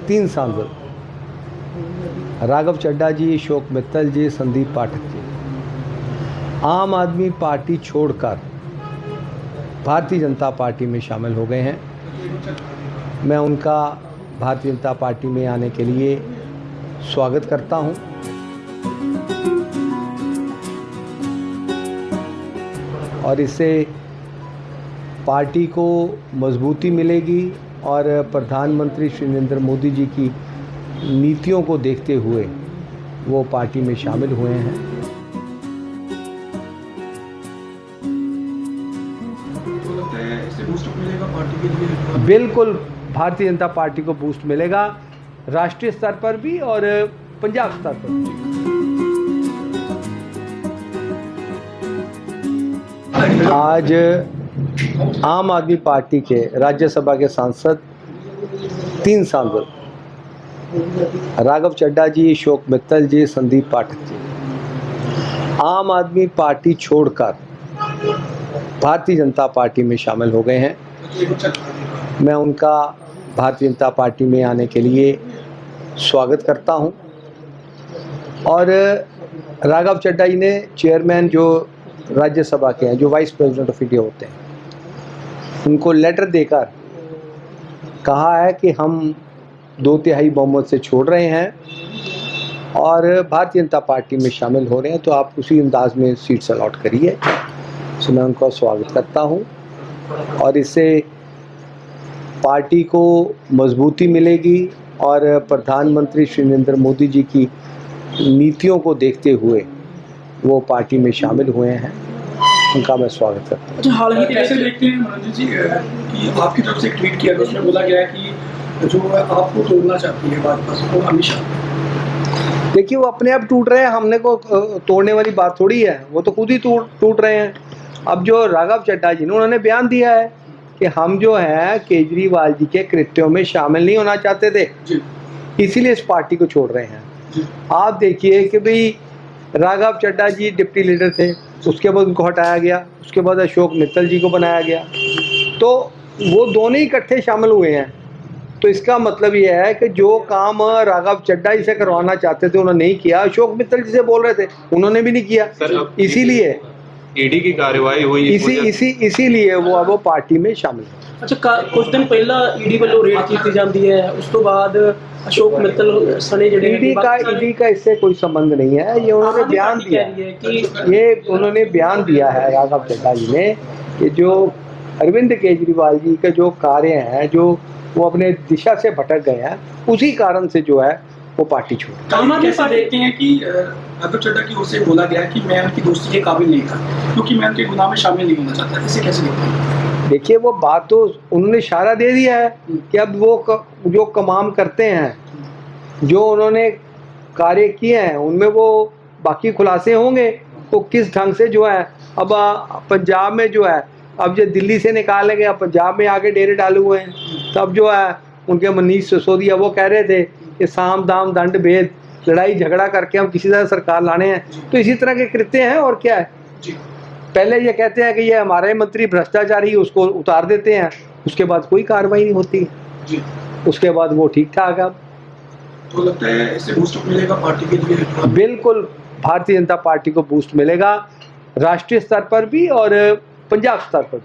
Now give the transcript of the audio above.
तीन सांसद राघव चड्ढा जी, अशोक मित्तल जी, संदीप पाठक जी आम आदमी पार्टी छोड़कर भारतीय जनता पार्टी में शामिल हो गए हैं। मैं उनका भारतीय जनता पार्टी में आने के लिए स्वागत करता हूं और इससे पार्टी को मजबूती मिलेगी और प्रधानमंत्री श्री नरेंद्र मोदी जी की नीतियों को देखते हुए वो पार्टी में शामिल हुए हैं। तो लगता है इससे बूस्टअप मिलेगा पार्टी के लिए? बिल्कुल भारतीय जनता पार्टी को बूस्ट मिलेगा, राष्ट्रीय स्तर पर भी और पंजाब स्तर पर भी। आज आम आदमी पार्टी के राज्यसभा के सांसद, तीन सांसद राघव चड्ढा जी, अशोक मित्तल जी, संदीप पाठक जी आम आदमी पार्टी छोड़कर भारतीय जनता पार्टी में शामिल हो गए हैं। मैं उनका भारतीय जनता पार्टी में आने के लिए स्वागत करता हूं और राघव चड्ढा जी ने चेयरमैन जो राज्यसभा के हैं, जो वाइस प्रेसिडेंट ऑफ इंडिया होते हैं, उनको लेटर देकर कहा है कि हम 2/3 बहुमत से छोड़ रहे हैं और भारतीय जनता पार्टी में शामिल हो रहे हैं, तो आप उसी अंदाज में सीट्स अलॉट करिए। तो मैं उनका स्वागत करता हूं और इससे पार्टी को मजबूती मिलेगी और प्रधानमंत्री श्री नरेंद्र मोदी जी की नीतियों को देखते हुए वो पार्टी में शामिल हुए हैं। उनका मैं स्वागत करता हूँ। अच्छा, हाल ही कैसे देखते हैं मनोज जी कि आपकी तरफ से एक ट्वीट किया गया, उसमें बोला गया है कि जो आपको तोड़ना चाहती है भाजपा को अमित शाह। देखिए, वो अपने आप टूट रहे हैं, हमने को तोड़ने वाली बात थोड़ी है, वो तो खुद ही टूट रहे हैं। अब जो राघव चड्ढा जी ने उन्होंने बयान दिया है कि हम जो है केजरीवाल जी के कृत्यों में शामिल नहीं होना चाहते थे, इसीलिए इस पार्टी को छोड़ रहे हैं। आप देखिए कि भाई राघव चड्ढा जी डिप्टी लीडर थे, उसके बाद उनको हटाया गया, उसके बाद अशोक मित्तल जी को बनाया गया, तो वो दोनों ही इकट्ठे शामिल हुए हैं। तो इसका मतलब ये है कि जो काम राघव चड्ढा जी से करवाना चाहते थे उन्होंने नहीं किया, अशोक मित्तल जी से बोल रहे थे उन्होंने भी नहीं किया। इसीलिए ईडी की कार्रवाई हुई, इसीलिए वो पार्टी में शामिल है। अच्छा, कुछ दिन पहला ईडी वालों रेड की जाती है, उस तो बाद अशोक मित्तल सने ईडी का इससे कोई संबंध नहीं है। ये उन्होंने बयान दिया है कि ये उन्होंने बयान दिया है राघव चड्ढा जी ने कि जो अरविंद केजरीवाल जी के जो कार्य हैं, जो वो अपने दिशा से भटक गए हैं, उसी कारण से जो है वो पार्टी छोड़। कैसे देखते हैं कि राघव चड्ढा की ओर से बोला गया कि मैं उनकी दोस्ती के काबिल नहीं था क्योंकि मैं उनके गुनाह में शामिल नहीं होना चाहता, इसे कैसे देखते हैं? देखिए, वो बात तो उन्होंने इशारा दे दिया है कि अब वो जो कमाम करते हैं, जो उन्होंने कार्य किए हैं, उनमें वो बाकी खुलासे होंगे। तो किस ढंग से जो है अब पंजाब में जो है, अब जो दिल्ली से निकाले गए, पंजाब में आके डेरे डाले हुए हैं। तब जो है उनके मनीष सिसोदिया वो कह रहे थे कि साम दाम दंड भेद, लड़ाई झगड़ा करके हम किसी तरह सरकार लाने हैं। तो इसी तरह के कृत्य हैं और क्या है। पहले ये कहते हैं कि ये हमारे मंत्री भ्रष्टाचारी, उसको उतार देते हैं, उसके बाद कोई कार्रवाई नहीं होती, उसके बाद वो ठीक ठाक है। तो लगता है इससे बूस्टअप मिलेगा पार्टी के लिए? बिल्कुल भारतीय जनता पार्टी को बूस्ट मिलेगा, राष्ट्रीय स्तर पर भी और पंजाब स्तर पर भी।